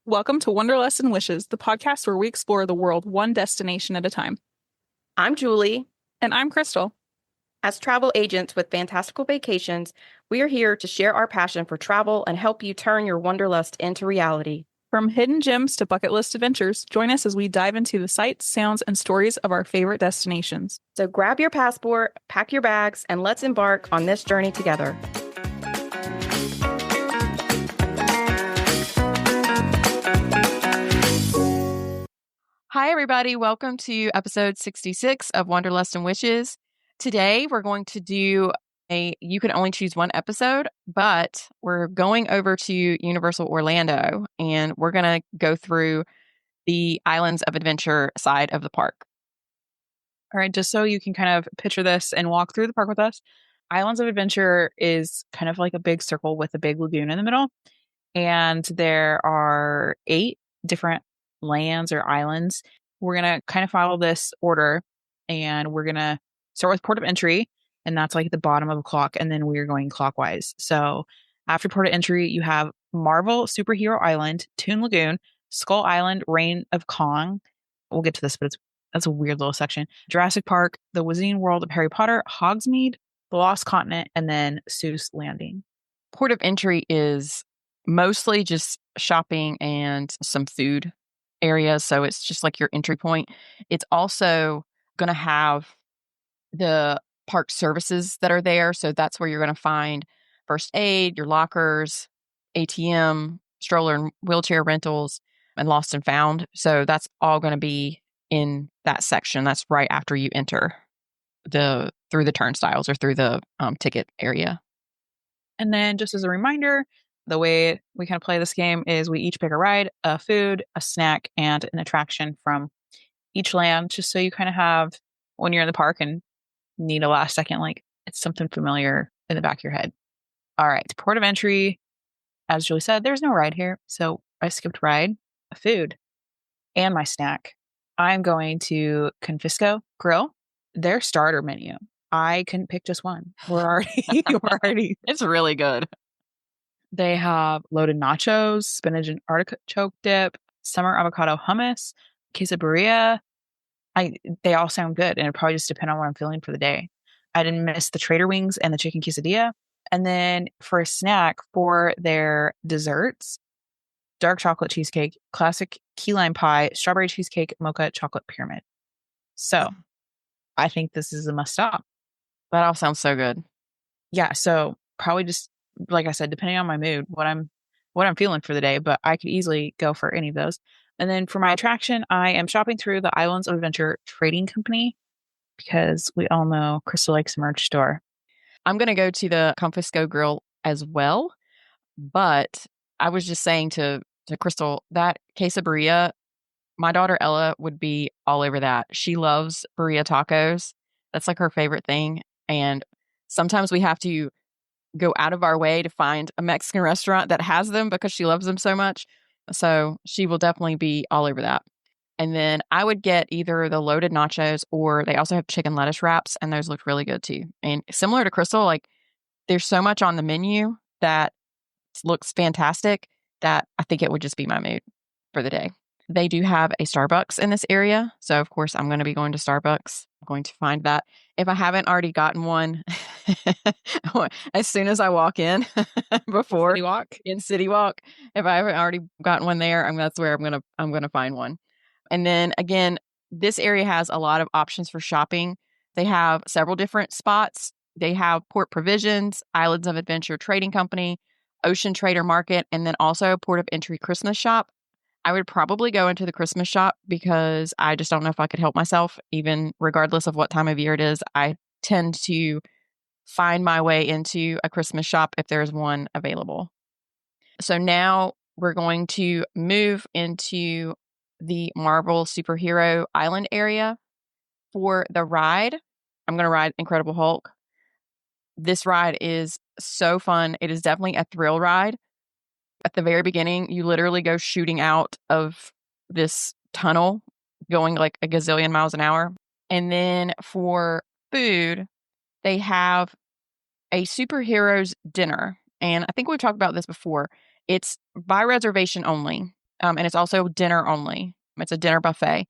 Welcome to Wanderlust and Wishes, the podcast where we explore the world one destination at a time. I'm Julie. And I'm Krystle. As travel agents with Fantastical Vacations, we are here to share our passion for travel and help you turn your wanderlust into reality. From hidden gems to bucket list adventures, join us as we dive into the sights, sounds, and stories of our favorite destinations. So grab your passport, pack your bags, and let's embark on this journey together. Hi, everybody. Welcome to episode 66 of Wanderlust and Wishes. Today, we're going to do you can only choose one episode, but we're going over to Universal Orlando, and we're going to go through the Islands of Adventure side of the park. All right, just so you can kind of picture this and walk through the park with us, Islands of Adventure is kind of like a big circle with a big lagoon in the middle. And there are 8 different lands or islands. We're going to kind of follow this order, and we're going to start with port of entry, and that's like the bottom of the clock, and then we're going clockwise. So after port of entry, you have Marvel Superhero Island, Toon Lagoon, Skull Island, Reign of Kong. We'll get to this, but that's a weird little section. Jurassic Park, the Wizarding World of Harry Potter, Hogsmeade, the Lost Continent, and then Seuss Landing. Port of entry is mostly just shopping and some food areas. So it's just like your entry point. It's also going to have the park services that are there. So that's where you're going to find first aid, your lockers, ATM, stroller and wheelchair rentals, and lost and found. So that's all going to be in that section. That's right after you enter through the turnstiles or through the ticket area. And then just as a reminder, the way we kind of play this game is we each pick a ride, a food, a snack, and an attraction from each land, just so you kind of have, when you're in the park and need a last second, like it's something familiar in the back of your head. All right, port of entry. As Julie said, there's no ride here. So I skipped ride, a food, and my snack. I'm going to Confisco Grill, their starter menu. I couldn't pick just one. We're already. It's really good. They have loaded nachos, spinach and artichoke dip, summer avocado hummus, quesadilla. They all sound good, and it probably just depend on what I'm feeling for the day. I didn't miss the Trader Wings and the chicken quesadilla. And then for a snack, for their desserts, dark chocolate cheesecake, classic key lime pie, strawberry cheesecake, mocha chocolate pyramid. So I think this is a must stop. That all sounds so good. Yeah, so probably just, like I said, depending on my mood, what I'm feeling for the day, but I could easily go for any of those. And then for my attraction, I am shopping through the Islands of Adventure Trading Company, because we all know Krystle likes a merch store. I'm going to go to the Confisco Grill as well, but I was just saying to Krystle, that quesadilla, my daughter Ella would be all over that. She loves burrito tacos. That's like her favorite thing. And sometimes we have to go out of our way to find a Mexican restaurant that has them because she loves them so much. So she will definitely be all over that. And then I would get either the loaded nachos, or they also have chicken lettuce wraps, and those look really good too. And similar to Krystle, like there's so much on the menu that looks fantastic that I think it would just be my mood for the day. They do have a Starbucks in this area. So, of course, I'm going to be going to Starbucks. I'm going to find that. If I haven't already gotten one, as soon as I walk in before City Walk, if I haven't already gotten one there, that's where I'm going to find one. And then again, this area has a lot of options for shopping. They have several different spots. They have Port Provisions, Islands of Adventure Trading Company, Ocean Trader Market, and then also Port of Entry Christmas Shop. I would probably go into the Christmas shop because I just don't know if I could help myself, even regardless of what time of year it is. I tend to find my way into a Christmas shop if there's one available. So now we're going to move into the Marvel Superhero Island area. For the ride, I'm going to ride Incredible Hulk. This ride is so fun. It is definitely a thrill ride. At the very beginning, you literally go shooting out of this tunnel going like a gazillion miles an hour. And then for food, they have a superheroes dinner. And I think we've talked about this before. It's by reservation only. And it's also dinner only. It's a dinner buffet.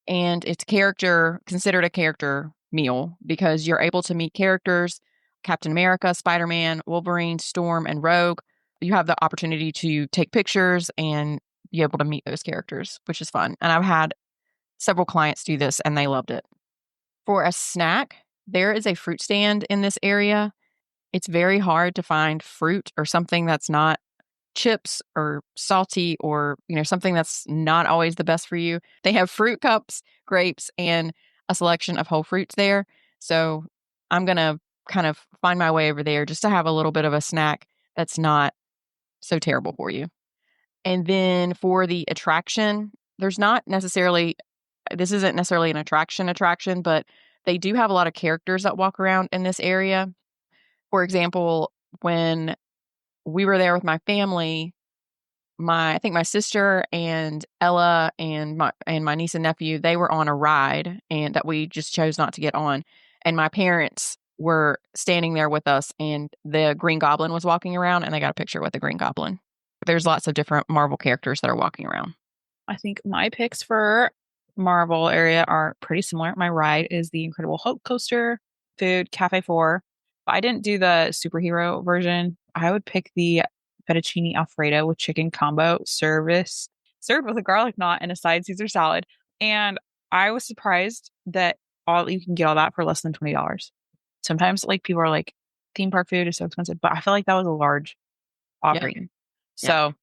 And it's considered a character meal because you're able to meet characters, Captain America, Spider-Man, Wolverine, Storm, and Rogue. You have the opportunity to take pictures and be able to meet those characters, which is fun. And I've had several clients do this and they loved it. For a snack, there is a fruit stand in this area. It's very hard to find fruit or something that's not chips or salty or, something that's not always the best for you. They have fruit cups, grapes, and a selection of whole fruits there. So I'm going to kind of find my way over there just to have a little bit of a snack that's not so terrible for you. And then for the attraction, this isn't necessarily an attraction, but they do have a lot of characters that walk around in this area. For example, when we were there with my family, I think my sister and Ella and my niece and nephew, they were on a ride and that we just chose not to get on. And my parents were standing there with us and the Green Goblin was walking around and they got a picture with the Green Goblin. There's lots of different Marvel characters that are walking around. I think my picks for Marvel area are pretty similar. My ride is the Incredible Hulk coaster, food, Cafe 4. If I didn't do the superhero version, I would pick the fettuccine alfredo with chicken combo served with a garlic knot and a side Caesar salad. And I was surprised that you can get all that for less than $20. Sometimes like people are like, theme park food is so expensive, but I feel like that was a large offering. Yeah. So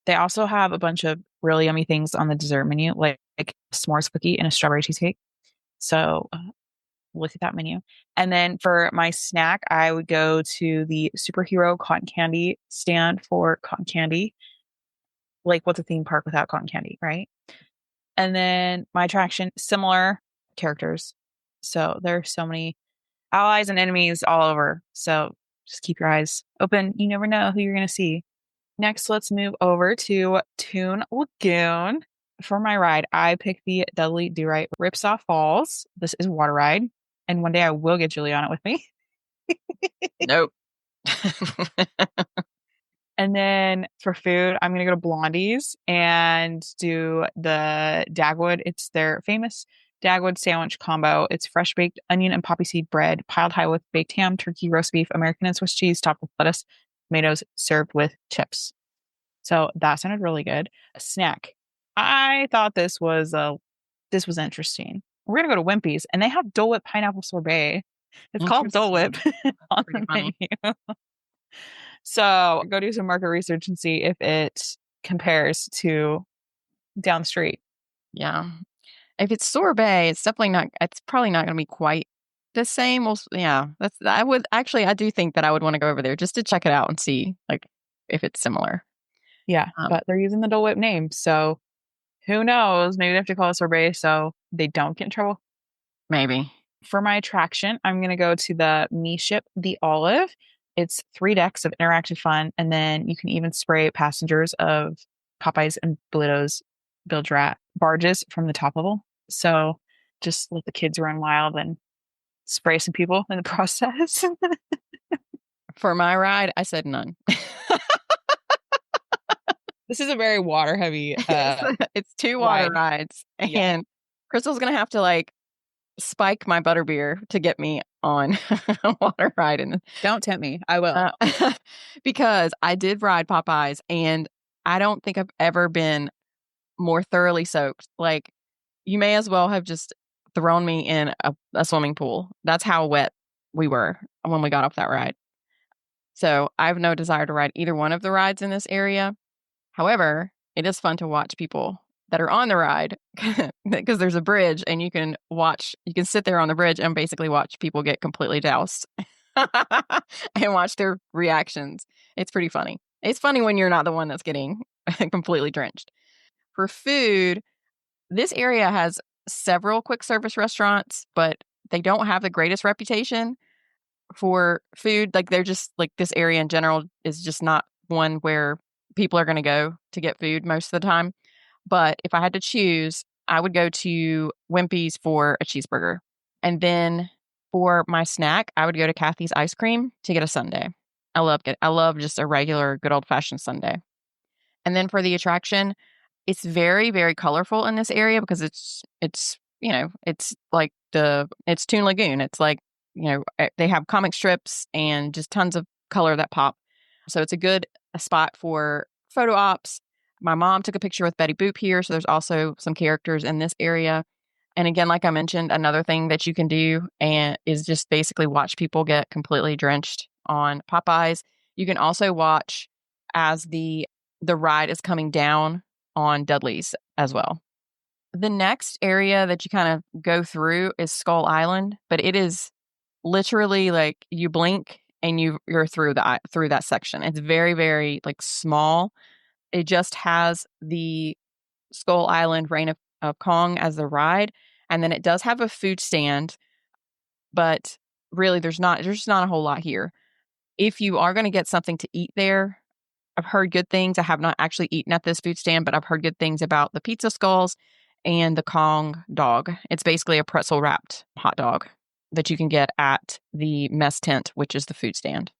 they also have a bunch of really yummy things on the dessert menu, like a s'mores cookie and a strawberry cheesecake. So look at that menu. And then for my snack, I would go to the superhero cotton candy stand for cotton candy. Like, what's a theme park without cotton candy, right? And then my attraction, similar characters. So there are so many allies and enemies all over. So just keep your eyes open. You never know who you're going to see. Next, let's move over to Toon Lagoon. For my ride, I picked the Dudley Do Right Ripsaw Falls. This is a water ride. And one day I will get Julie on it with me. Nope. And then for food, I'm going to go to Blondie's and do the Dagwood. It's their famous Dagwood sandwich combo. It's fresh baked onion and poppy seed bread, piled high with baked ham, turkey, roast beef, American and Swiss cheese, topped with lettuce, tomatoes, served with chips. So that sounded really good. A snack. I thought this was interesting. We're gonna go to Wimpy's, and they have Dole Whip pineapple sorbet. It's called Dole Whip on the menu. So go do some market research and see if it compares to down the street. Yeah. If it's sorbet, it's probably not going to be quite the same. Well, yeah, I do think that I would want to go over there just to check it out and see like if it's similar. Yeah, but they're using the Dole Whip name, so who knows? Maybe they have to call it sorbet so they don't get in trouble. Maybe. For my attraction, I'm going to go to the Me Ship, the Olive. It's 3 decks of interactive fun, and then you can even spray passengers of Popeyes and Bolito's Bilge Rat barges from the top level. So just let the kids run wild and spray some people in the process. For my ride, I said none. This is a very water heavy. It's 2 water rides, and Krystle's gonna have to like spike my butterbeer to get me on a water ride. And don't tempt me. I will. Because I did ride Popeyes, and I don't think I've ever been more thoroughly soaked. Like, you may as well have just thrown me in a swimming pool. That's how wet we were when we got off that ride. So I have no desire to ride either one of the rides in this area. However, it is fun to watch people that are on the ride because there's a bridge and you can sit there on the bridge and basically watch people get completely doused and watch their reactions. It's pretty funny. It's funny when you're not the one that's getting completely drenched. For food, this area has several quick service restaurants, but they don't have the greatest reputation for food. Like, they're just like, this area in general is just not one where people are going to go to get food most of the time. But if I had to choose, I would go to Wimpy's for a cheeseburger. And then for my snack, I would go to Kathy's Ice Cream to get a sundae. I love just a regular good old fashioned sundae. And then for the attraction, It's very, very colorful in this area because it's it's like it's Toon Lagoon. It's like, they have comic strips and just tons of color that pop. So it's a good spot for photo ops. My mom took a picture with Betty Boop here, so there's also some characters in this area. And again, like I mentioned, another thing that you can do is just basically watch people get completely drenched on Popeyes. You can also watch as the ride is coming down on Dudley's as well. The next area that you kind of go through is Skull Island, but it is literally like you blink and you're through that section. It's very, very like small. It just has the Skull Island Reign of Kong as the ride, and then it does have a food stand, but really there's just not a whole lot here. If you are going to get something to eat there, I've heard good things. I have not actually eaten at this food stand, but I've heard good things about the pizza skulls and the Kong dog. It's basically a pretzel wrapped hot dog that you can get at the mess tent, which is the food stand.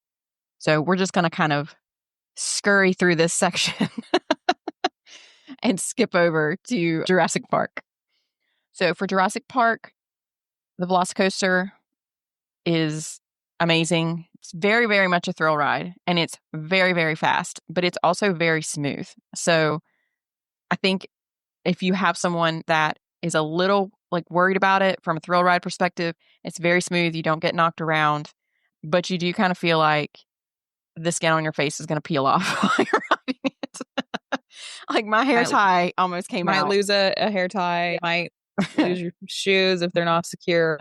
So we're just going to kind of scurry through this section and skip over to Jurassic Park. So for Jurassic Park, the Velocicoaster is amazing. It's very, very much a thrill ride, and it's very, very fast, but it's also very smooth. So I think if you have someone that is a little like worried about it from a thrill ride perspective, it's very smooth. You don't get knocked around, but you do kind of feel like the skin on your face is going to peel off while you're riding it. Like my hair tie almost came might out. Might lose a hair tie. Might lose your shoes if they're not secure.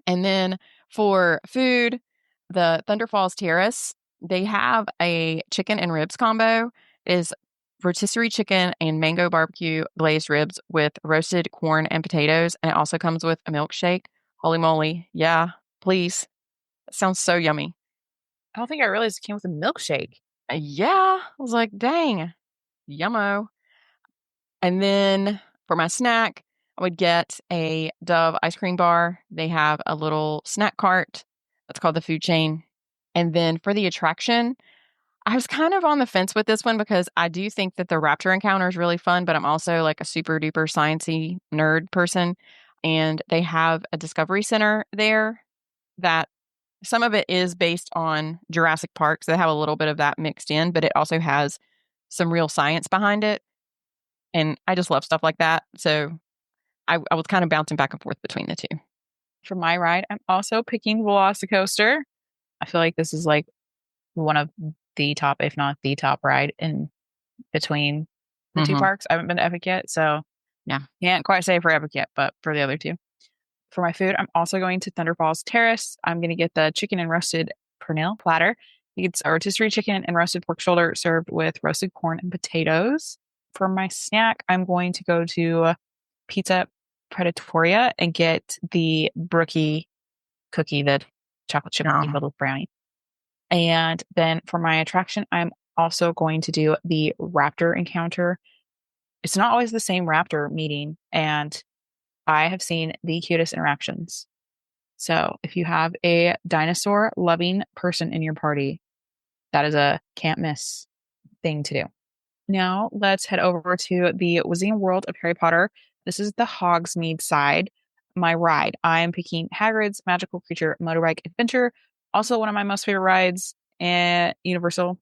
And then for food, the Thunder Falls Terrace, they have a chicken and ribs combo. It is rotisserie chicken and mango barbecue glazed ribs with roasted corn and potatoes. And it also comes with a milkshake. Holy moly. Yeah, please. It sounds so yummy. I don't think I realized it came with a milkshake. Yeah. I was like, dang, yummo. And then for my snack, I would get a Dove ice cream bar. They have a little snack cart that's called the Food Chain. And then for the attraction, I was kind of on the fence with this one because I do think that the raptor encounter is really fun, but I'm also like a super duper sciencey nerd person. And they have a discovery center there that some of it is based on Jurassic Park. So they have a little bit of that mixed in, but it also has some real science behind it. And I just love stuff like that. So I was kind of bouncing back and forth between the two. For my ride, I'm also picking Velocicoaster. I feel like this is like one of the top, if not the top ride in between the two parks. I haven't been to Epic yet, so yeah, can't quite say for Epic yet, but for the other two. For my food, I'm also going to Thunder Falls Terrace. I'm going to get the chicken and roasted pernil platter. It's a rotisserie chicken and roasted pork shoulder served with roasted corn and potatoes. For my snack, I'm going to go to Pizza Predatoria and get the brookie cookie, the chocolate chip cookie filled with brownie. And then for my attraction, I'm also going to do the raptor encounter. It's not always the same raptor meeting, and I have seen the cutest interactions. So if you have a dinosaur loving person in your party, that is a can't miss thing to do. Now let's head over to the Wizarding World of Harry Potter. This is the Hogsmeade side. My ride, I am picking Hagrid's Magical Creature Motorbike Adventure. Also one of my most favorite rides at Universal.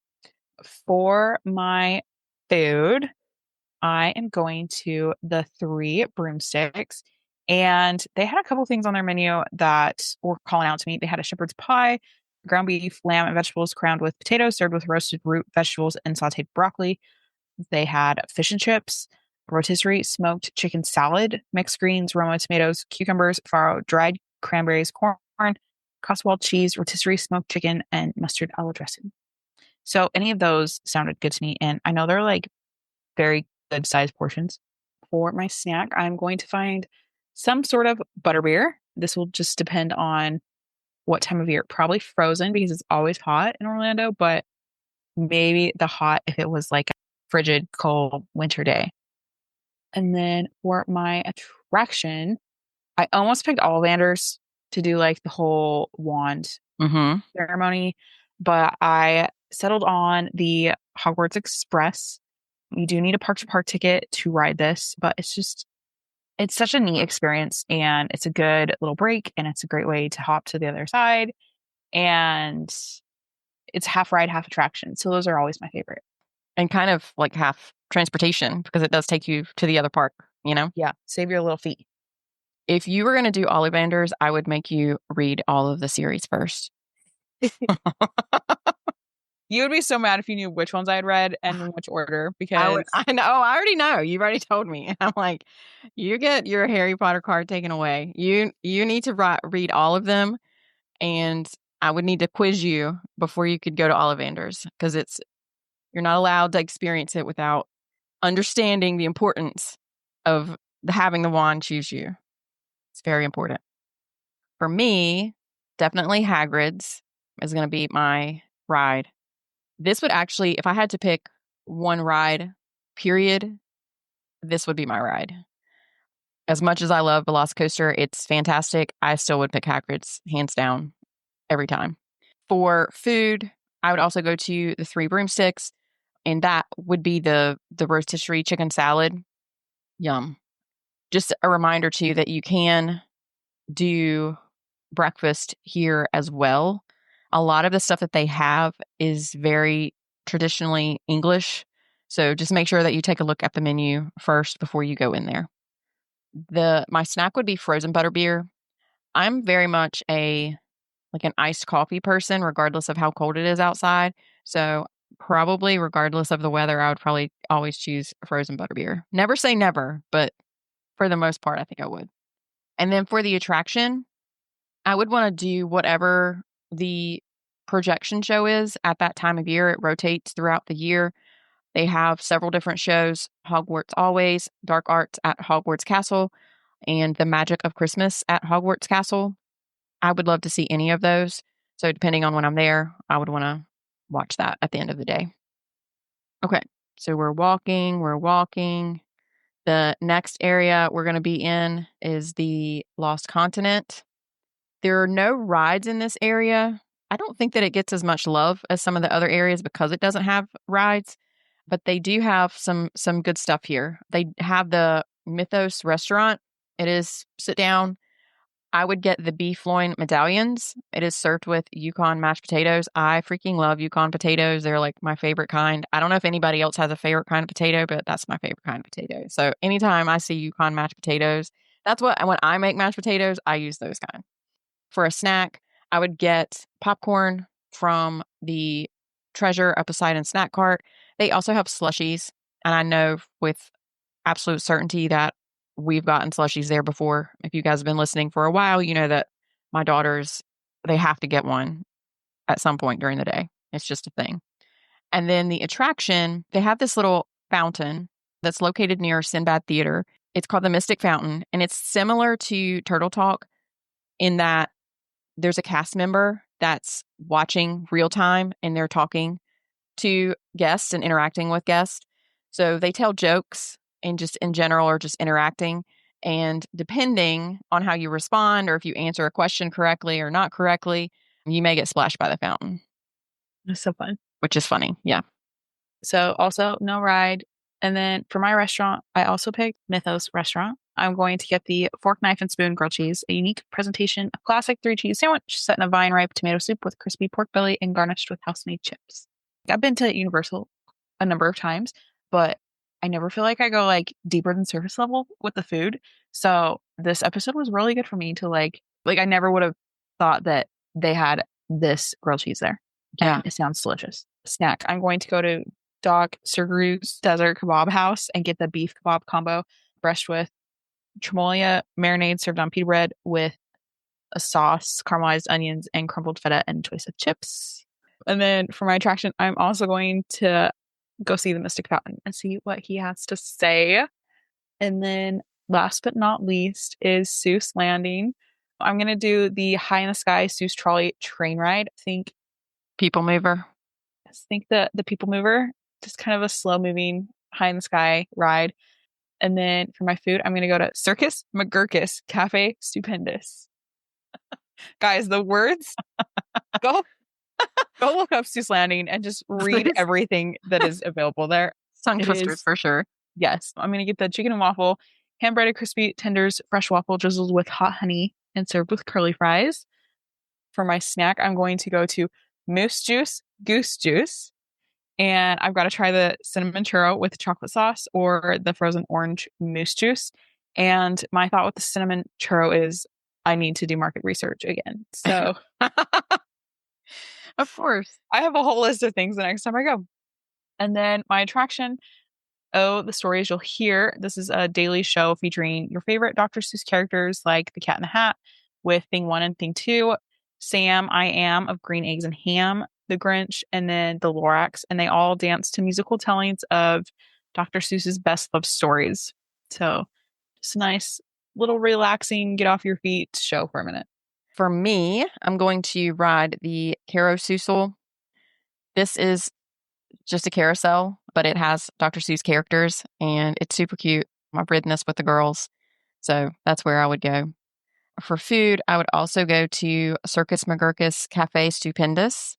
For my food, I am going to the Three Broomsticks. And they had a couple things on their menu that were calling out to me. They had a shepherd's pie, ground beef, lamb, and vegetables crowned with potatoes, served with roasted root vegetables and sauteed broccoli. They had fish and chips, rotisserie smoked chicken salad, mixed greens, Roma tomatoes, cucumbers, farro, dried cranberries, corn, Cotswold cheese, rotisserie smoked chicken, and mustard olive dressing. So any of those sounded good to me. And I know they're like very good sized portions. For my snack, I'm going to find some sort of butterbeer. This will just depend on what time of year. Probably frozen because it's always hot in Orlando, but maybe the hot if it was like a frigid, cold winter day. And then for my attraction, I almost picked Ollivanders to do like the whole wand ceremony, but I settled on the Hogwarts Express. You do need a park to park ticket to ride this, but it's such a neat experience and it's a good little break and it's a great way to hop to the other side. And it's half ride, half attraction. So those are always my favorite. And kind of like half transportation because it does take you to the other park, you know? Yeah. Save your little feet. If you were going to do Ollivanders, I would make you read all of the series first. You would be so mad if you knew which ones I had read and in which order because I know. I already know. You've already told me. I'm like, you get your Harry Potter card taken away. You need to read all of them, and I would need to quiz you before you could go to Ollivanders because you're not allowed to experience it without understanding the importance of having the wand choose you. It's very important. For me, definitely Hagrid's is going to be my ride. This would actually, if I had to pick one ride, period, this would be my ride. As much as I love Velocicoaster, it's fantastic. I still would pick Hagrid's, hands down, every time. For food, I would also go to the Three Broomsticks, and that would be the rotisserie chicken salad. Yum. Just a reminder, too, that you can do breakfast here as well. A lot of the stuff that they have is very traditionally English. So just make sure that you take a look at the menu first before you go in there. My snack would be frozen butterbeer. I'm very much an iced coffee person, regardless of how cold it is outside. So probably regardless of the weather, I would probably always choose frozen butterbeer. Never say never, but for the most part, I think I would. And then for the attraction, I would want to do whatever the projection show is at that time of year. It rotates throughout the year. They have several different shows: Hogwarts Always, Dark Arts at Hogwarts Castle, and The Magic of Christmas at Hogwarts Castle. I would love to see any of those. So depending on when I'm there, I would want to watch that at the end of the day. Okay, so we're walking. The next area we're going to be in is the Lost Continent. There are no rides in this area. I don't think that it gets as much love as some of the other areas because it doesn't have rides, but they do have some good stuff here. They have the Mythos restaurant. It is sit down. I would get the beef loin medallions. It is served with Yukon mashed potatoes. I freaking love Yukon potatoes. They're like my favorite kind. I don't know if anybody else has a favorite kind of potato, but that's my favorite kind of potato. So anytime I see Yukon mashed potatoes, when I make mashed potatoes, I use those kind. For a snack, I would get popcorn from the Treasure of Poseidon snack cart. They also have slushies, and I know with absolute certainty that we've gotten slushies there before. If you guys have been listening for a while, you know that my daughters, they have to get one at some point during the day. It's just a thing. And then the attraction, they have this little fountain that's located near Sinbad Theater. It's called the Mystic Fountain, and it's similar to Turtle Talk in that there's a cast member that's watching real time and they're talking to guests and interacting with guests. So they tell jokes and just in general are just interacting. And depending on how you respond or if you answer a question correctly or not correctly, you may get splashed by the fountain. That's so fun. Which is funny. Yeah. So also no ride. And then for my restaurant, I also picked Mythos restaurant. I'm going to get the fork, knife, and spoon grilled cheese, a unique presentation of classic 3-cheese sandwich set in a vine-ripe tomato soup with crispy pork belly and garnished with house-made chips. I've been to Universal a number of times, but I never feel like I go deeper than surface level with the food. So this episode was really good for me to I never would have thought that they had this grilled cheese there. Yeah. And it sounds delicious. Snack. I'm going to go to Doc Surgu's Desert Kebab House and get the beef kebab combo brushed with tremolia marinade served on pita bread with a sauce, caramelized onions, and crumbled feta and choice of chips. And then for my attraction, I'm also going to go see the Mystic Fountain and see what he has to say. And then last but not least is Seuss Landing. I'm going to do the High in the Sky Seuss Trolley train ride. People mover. I think the People Mover, just kind of a slow moving high in the sky ride. And then for my food, I'm going to go to Circus McGurkus Cafe Stupendous. Guys, the words, go look up Seuss Landing and just read everything that is available there. Tongue It twisters is. for sure. Yes. I'm going to get the chicken and waffle, hand breaded crispy tenders, fresh waffle drizzled with hot honey and served with curly fries. For my snack, I'm going to go to Moose Juice, Goose Juice. And I've got to try the cinnamon churro with chocolate sauce or the frozen orange moose juice. And my thought with the cinnamon churro is I need to do market research again. So Of course. I have a whole list of things the next time I go. And then my attraction, oh, the stories you'll hear. This is a daily show featuring your favorite Dr. Seuss characters like the Cat in the Hat with Thing 1 and Thing 2, Sam I Am of Green Eggs and Ham, the Grinch, and then the Lorax. And they all dance to musical tellings of Dr. Seuss's best love stories. So just a nice little relaxing, get off your feet show for a minute. For me, I'm going to ride the carousel. This is just a carousel, but it has Dr. Seuss characters and it's super cute. I've ridden this with the girls. So that's where I would go. For food, I would also go to Circus McGurkus Cafe Stupendous,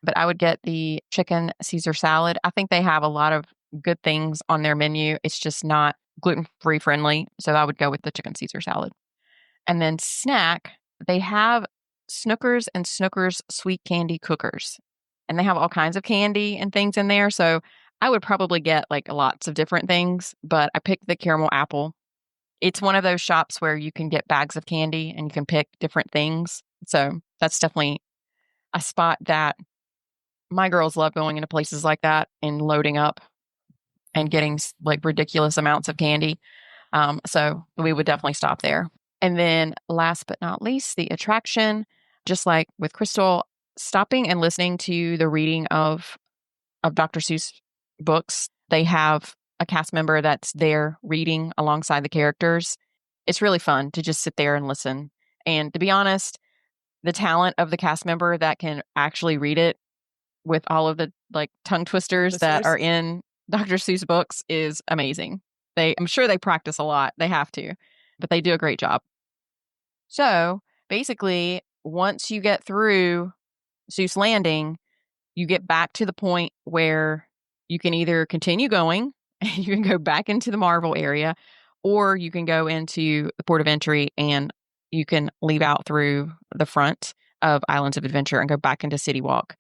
but I would get the chicken Caesar salad. I think they have a lot of good things on their menu. It's just not gluten-free friendly. So I would go with the chicken Caesar salad. And then snack, they have Snookers and Snookers sweet candy cookers. And they have all kinds of candy and things in there. So I would probably get like lots of different things, but I picked the caramel apple. It's one of those shops where you can get bags of candy and you can pick different things. So that's definitely a spot that my girls love going into places like that and loading up and getting like ridiculous amounts of candy. So we would definitely stop there. And then last but not least, the attraction, just like with Krystle, stopping and listening to the reading of Dr. Seuss books. They have a cast member that's there reading alongside the characters. It's really fun to just sit there and listen. And to be honest, the talent of the cast member that can actually read it with all of the like tongue twisters that are in Dr. Seuss books is amazing. I'm sure they practice a lot. They have to, but they do a great job. So basically, once you get through Seuss Landing, you get back to the point where you can either continue going and you can go back into the Marvel area, or you can go into the port of entry and you can leave out through the front of Islands of Adventure and go back into City Walk.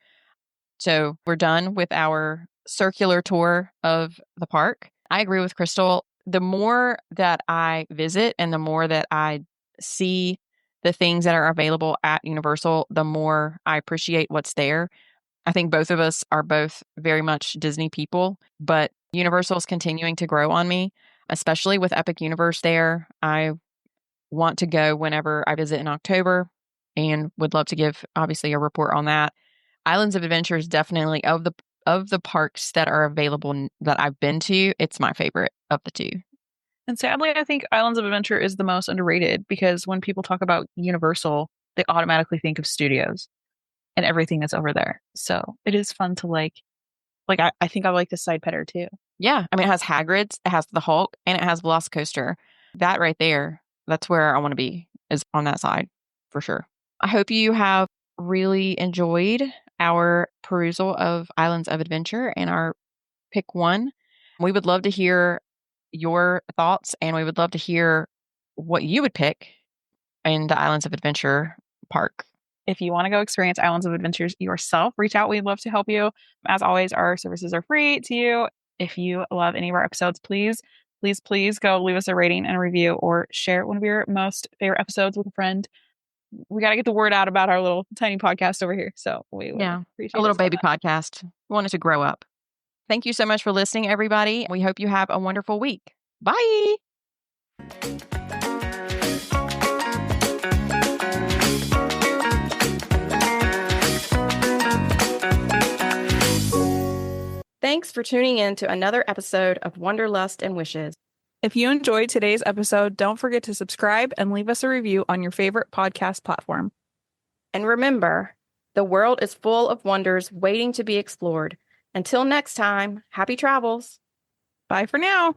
So we're done with our circular tour of the park. I agree with Krystle. The more that I visit and the more that I see the things that are available at Universal, the more I appreciate what's there. I think both of us are both very much Disney people, but Universal is continuing to grow on me, especially with Epic Universe there. I want to go whenever I visit in October and would love to give obviously a report on that. Islands of Adventure is definitely of the parks that are available that I've been to, it's my favorite of the two. And sadly, I think Islands of Adventure is the most underrated because when people talk about Universal, they automatically think of studios and everything that's over there. So it is fun to I think I like the side petter too. Yeah. I mean, it has Hagrid's, it has the Hulk, and it has Velocicoaster. That right there, that's where I want to be, is on that side for sure. I hope you have really enjoyed our perusal of Islands of Adventure and our pick one. We would love to hear your thoughts and we would love to hear what you would pick in the Islands of Adventure park. If you want to go experience Islands of Adventures yourself, reach out. We'd love to help you. As always, our services are free to you. If you love any of our episodes, please go leave us a rating and a review or share one of your most favorite episodes with a friend. We got to get the word out about our little tiny podcast over here. So we would appreciate a little baby that. podcast. We want it to grow up. Thank you so much for listening, everybody. We hope you have a wonderful week. Bye. Thanks for tuning in to another episode of Wanderlust and Wishes. If you enjoyed today's episode, don't forget to subscribe and leave us a review on your favorite podcast platform. And remember, the world is full of wonders waiting to be explored. Until next time, happy travels. Bye for now.